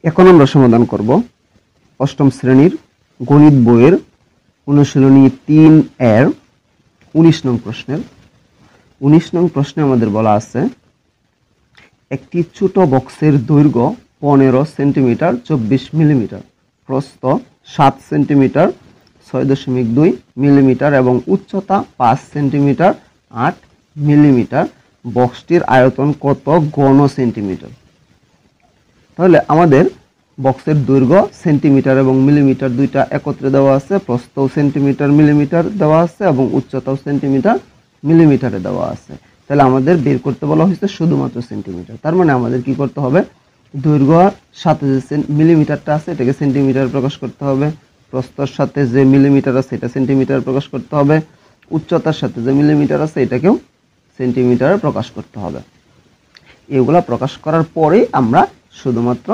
এখন আমরা সমাধান করব অষ্টম শ্রেণীর গণিত বইয়ের অনুশীলনী 3 এর 19 নং প্রশ্নের 19 নং প্রশ্নে আমাদের বলা আছে একটি ছোট বক্সের দৈর্ঘ্য 15 সেন্টিমিটার 24 মিলিমিটার, প্রস্থ 7 সেন্টিমিটার 6.2 মিলিমিটার এবং উচ্চতা 5 সেন্টিমিটার 8 মিলিমিটার। বক্সটির আয়তন কত ঘন সেন্টিমিটার? তাহলে আমাদের বক্সের দৈর্ঘ্য সেন্টিমিটার এবং মিলিমিটার দুইটা একত্রে দেওয়া আছে, প্রস্থ সেন্টিমিটার মিলিমিটার দেওয়া আছে এবং উচ্চতাও সেন্টিমিটার মিলিমিটারে দেওয়া আছে। তাহলে আমাদের বের করতে বলা হয়েছে শুধুমাত্র সেন্টিমিটার। তার মানে আমাদের কি করতে হবে, দৈর্ঘ্য সাথে যে মিলিমিটারটা আছে এটাকে সেন্টিমিটার প্রকাশ করতে হবে, প্রস্থর সাথে যে মিলিমিটার আছে এটা সেন্টিমিটার প্রকাশ করতে হবে, উচ্চতার সাথে যে মিলিমিটার আছে এটাকেও সেন্টিমিটারে প্রকাশ করতে হবে। এগুলা প্রকাশ করার পরে আমরা শুধুমাত্র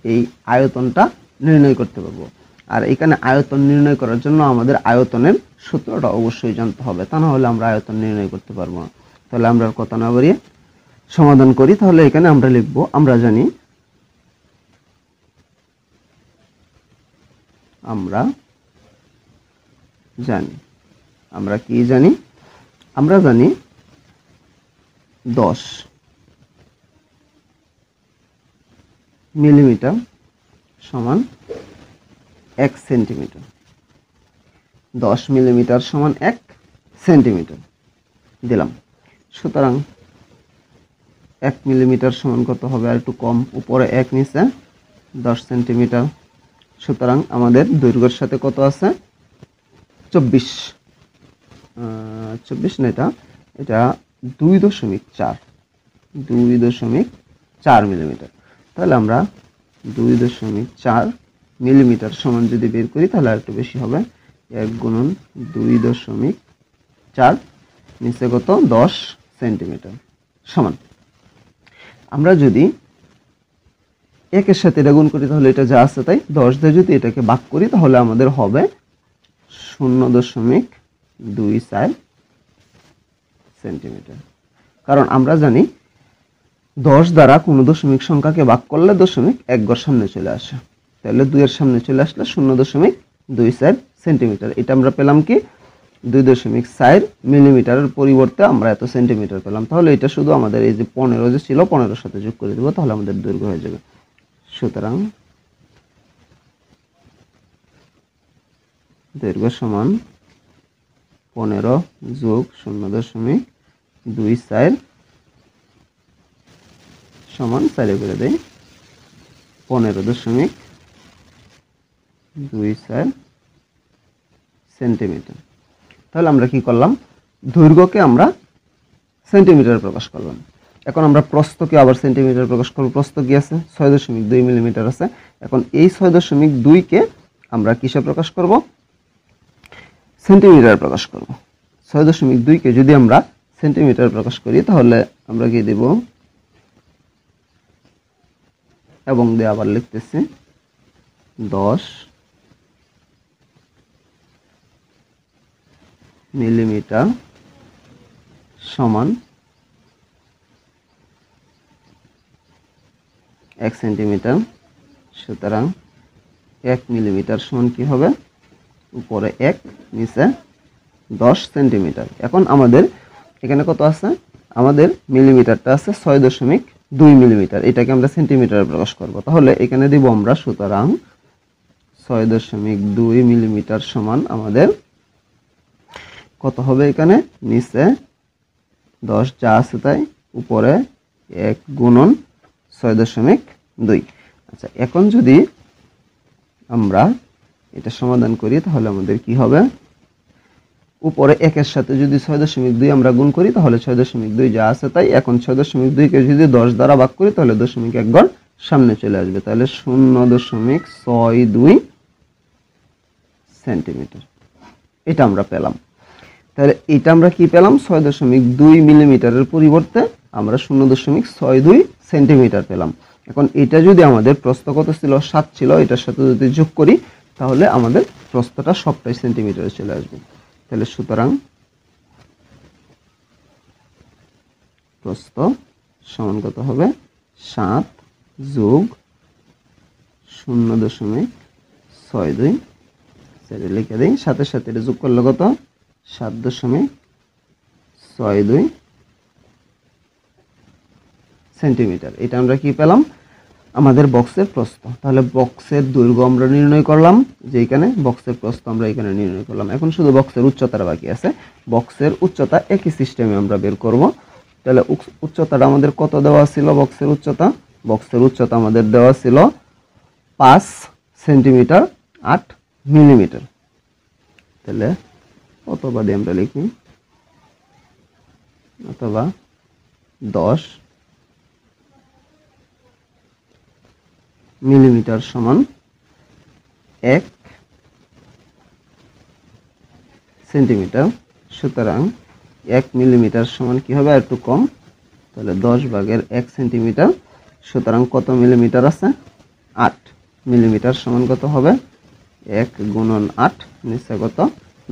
এই আয়তনটা নির্ণয় করতে পারবো। আর এখানে আয়তন নির্ণয় করার জন্য আমাদের আয়তনের সূত্রটা অবশ্যই জানতে হবে, তা না হলে আমরা আয়তন নির্ণয় করতে পারবো না। তাহলে আমরা কথা না বাড়িয়ে সমাধান করি। তাহলে এখানে আমরা লিখব, আমরা জানি আমরা কি জানি, আমরা জানি 10 মিলিমিটার সমান 1 সেন্টিমিটার। 10 মিলিমিটার সমান 1 সেন্টিমিটার দিলাম। সুতরাং 1 মিলিমিটার সমান কত হবে, আর একটু কম, উপরে 1 নিচে 10 সেন্টিমিটার। সুতরাং আমাদের দৈর্ঘ্যের সাথে কত আছে, 24 না, এটা 2.4 মিলিমিটার। তাহলে আমরা 2.4 মিলিমিটার সমান যদি বের করি তাহলে আর একটু বেশি হবে, 1 গুণন 2.4 নিচে কত 10 সেন্টিমিটার সমান। আমরা যদি একের সাথে এটা গুণ করি তাহলে এটা যা আছে তাই, 10 দিয়ে যদি এটাকে ভাগ করি তাহলে আমাদের হবে 0.24 সেন্টিমিটার। কারণ আমরা জানি 10 দ্বারা কোনো দশমিক সংখ্যাকে ভাগ করলে দশমিক এক ঘর সামনে চলে আসে, তাহলে 2 এর সামনে চলে আসলে 0.24 সেন্টিমিটার। এটা আমরা পেলাম কি 2.4 মিলিমিটারের পরিবর্তে আমরা এত সেন্টিমিটার পেলাম। তাহলে এটা শুধু আমাদের এই যে 15 যে ছিল 15 সাথে যোগ করে দেব, তাহলে আমাদের দৈর্ঘ্য হয়ে যাবে। সুতরাং দৈর্ঘ্য সমান 15 যোগ 0.24 সমান 4 করে দেই 15.24 সেন্টিমিটার। তাহলে আমরা কি করলাম, দৈর্ঘ্যকে আমরা সেন্টিমিটারে প্রকাশ করলাম। এখন আমরা প্রস্থকে আবার সেন্টিমিটারে প্রকাশ করব। প্রস্থ কি আছে, 6.2 মিলিমিটার আছে। এখন এই 6.2 কে আমরা কিসে প্রকাশ করব, সেন্টিমিটারে প্রকাশ করব। 6.2 কে যদি আমরা সেন্টিমিটারে প্রকাশ করি তাহলে আমরা কি দেব, এবং দিয়ে আবার লিখতেছি 10 মিলিমিটার সমান 1 সেন্টিমিটার। সুতরাং 1 মিলিমিটার সমান কি হবে, উপরে 1 নিচে 10 সেন্টিমিটার। এখন আমাদের এখানে কত আছে, আমাদের মিলিমিটারটা আছে 6.2 মিলিমিটার, এটাকে আমরা সেন্টিমিটারে প্রকাশ করব। তাহলে এখানে দিব আমরা, সুতরাং 6.2 মিলিমিটার সমান আমাদের কত হবে, এখানে নিচে 10 যা আছে তাই, উপরে 1 গুণন 6.2। আচ্ছা, এখন যদি আমরা এটা সমাধান করি তাহলে আমাদের কি হবে, উপরে 1 এর সাথে যদি 6.2 আমরা গুণ করি তাহলে 6.2 যা আছে তাই। এখন 6.2 কে যদি 10 দ্বারা ভাগ করি তাহলে দশমিক এক ঘর সামনে চলে আসবে, তাহলে 0.62 সেন্টিমিটার এটা আমরা পেলাম। তাহলে এটা আমরা কি পেলাম, 6.2 মিলিমিটারের পরিবর্তে আমরা 0.62 সেন্টিমিটার পেলাম। এখন এটা যদি আমাদের প্রস্থ কত ছিল, 7 ছিল, এটার সাথে যদি যোগ করি তাহলে আমাদের প্রস্থটা সবটাই সেন্টিমিটারে চলে আসবে। তাহলে সুতরাং প্রস্থ সমান কত হবে, 7 যোগ 0.62 সেটা লিখে দিই, সাথে সাথে এটা যোগ করলে কত 7.62 সেন্টিমিটার। এটা আমরা কি পেলাম, আমাদের বক্সের প্রস্থ। তাহলে বক্সের দৈর্ঘ্য আমরা নির্ণয় করলাম, যে এখানে বক্সের প্রস্থ আমরা এখানে নির্ণয় করলাম। এখন শুধু বক্সের উচ্চতাটা বাকি আছে। বক্সের উচ্চতা একই সিস্টেমে আমরা বের করব। তাহলে উচ্চতাটা আমাদের কত দেওয়া ছিল, বক্সের উচ্চতা আমাদের দেওয়া ছিল 5 সেন্টিমিটার 8 মিলিমিটার। তাহলে অথবা দিয়ে আমরা লিখি, অথবা 10 মিলিমিটার সমান 1 সেন্টিমিটার। সুতরাং 1 মিলিমিটার সমান কি হবে, একটু কম, তাহলে 10/1 সেন্টিমিটার। সুতরাং কত মিলিমিটার আছে, 8 মিলিমিটার সমান কত হবে, 1 গুণন 8 নিচে কত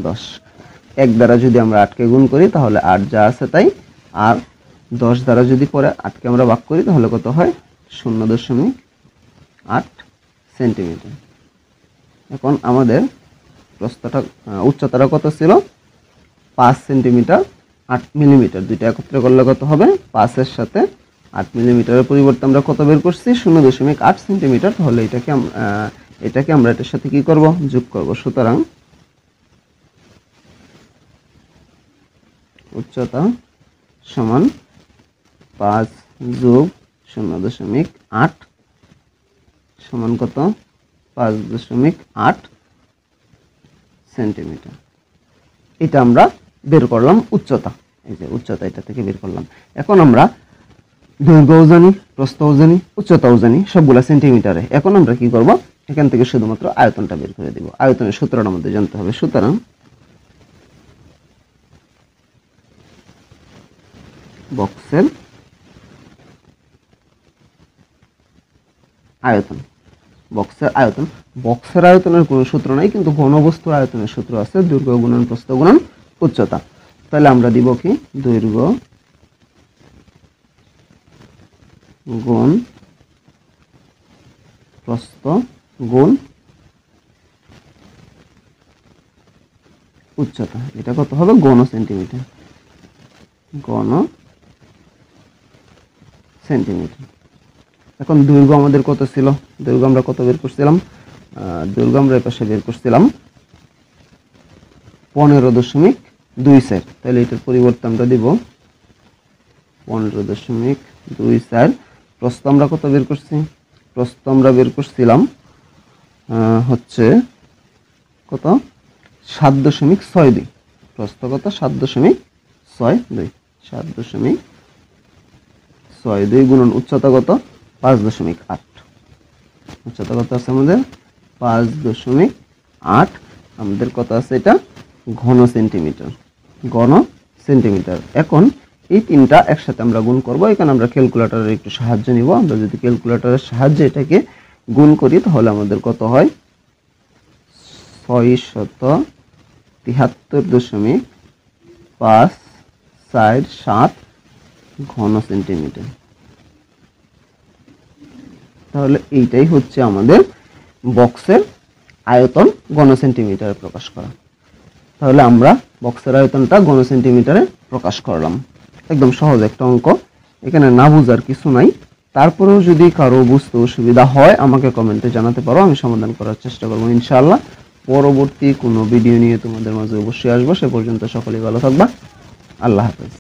10। 1 দ্বারা যদি আমরা 8 কে গুণ করি তাহলে 8 যা আছে তাই, আর 10 দ্বারা যদি পরে 8 কে আমরা ভাগ করি তাহলে কত হয়, 0.8 সেন্টিমিটার। এখন আমাদের উচ্চতাটা কত ছিল, 5 সেন্টিমিটার 8 মিলিমিটার। দুইটা একত্রে করলে কত হবে, 5 এর সাথে 8 মিলিমিটারের পরিবর্তে আমরা কত বের করছি, 0.8 সেন্টিমিটার। তাহলে এটাকে আমরা এটার সাথে কি করব, যোগ করব। সুতরাং উচ্চতা সমান 5 যোগ 0.8 সমান কত, 5.8 সেন্টিমিটার। এটা আমরা বের করলাম উচ্চতা, এই যে উচ্চতা এটা থেকে বের করলাম। এখন আমরা দৈর্ঘ্যও জানি, প্রস্থও জানি, উচ্চতাও জানি, সবগুলা সেন্টিমিটারে। এখন আমরা কি করব, এখান থেকে শুধুমাত্র আয়তনটা বের করে দিব। আয়তনের সূত্রটা আমাদের জানতে হবে। সুতরাং বক্সের আয়তন, বক্সের আয়তনের কোনো সূত্র নাই, কিন্তু ঘনবস্তুর আয়তনের সূত্র আছে, দৈর্ঘ্য গুণন প্রস্থ গুণন উচ্চতা। তাহলে আমরা দিব কি, দৈর্ঘ্য গুণ প্রস্থ গুণ উচ্চতা। এটা কত হবে, ঘন সেন্টিমিটার। এখন দৈর্ঘ্য আমাদের কত ছিল, দৈর্ঘ্য আমরা কত বের করছিলাম, দৈর্ঘ্য আমরা এপাশে বের করছিলাম 15.24। তাহলে এটার পরিবর্তে আমরা দিব 15.24। প্রস্থ আমরা কত বের করছি, প্রস্থ আমরা বের করছিলাম হচ্ছে কত, 7.62। প্রস্থ কত, 7.62 গুণন উচ্চতা কত, 5.8। উচ্চতা কত আছে আমাদের, 5.8। আমাদের কত আছে, এটা ঘন সেন্টিমিটার। এখন এই তিনটা একসাথে আমরা গুণ করব। এখানে আমরা ক্যালকুলেটরের একটু সাহায্য নিব। আমরা যদি ক্যালকুলেটরের সাহায্যে এটাকে গুণ করি তাহলে আমাদের কত হয়, 673.547 ঘন সেন্টিমিটার। তাহলে এইটাই হচ্ছে আমাদের বক্সের আয়তন ঘন সেন্টিমিটারে প্রকাশ করা। তাহলে আমরা বক্সের আয়তনটা ঘন সেন্টিমিটারে প্রকাশ করলাম। একদম সহজ একটা অঙ্ক, এখানে না বুঝার কিছু নাই। তারপরেও যদি কারো বুঝতে অসুবিধা হয় আমাকে কমেন্টে জানাতে পারো, আমি সমাধান করার চেষ্টা করবো ইনশাআল্লাহ। পরবর্তী কোনো ভিডিও নিয়ে তোমাদের মাঝে অবশ্যই আসবো। সে পর্যন্ত সকলেই ভালো থাকবা। আল্লাহ হাফেজ।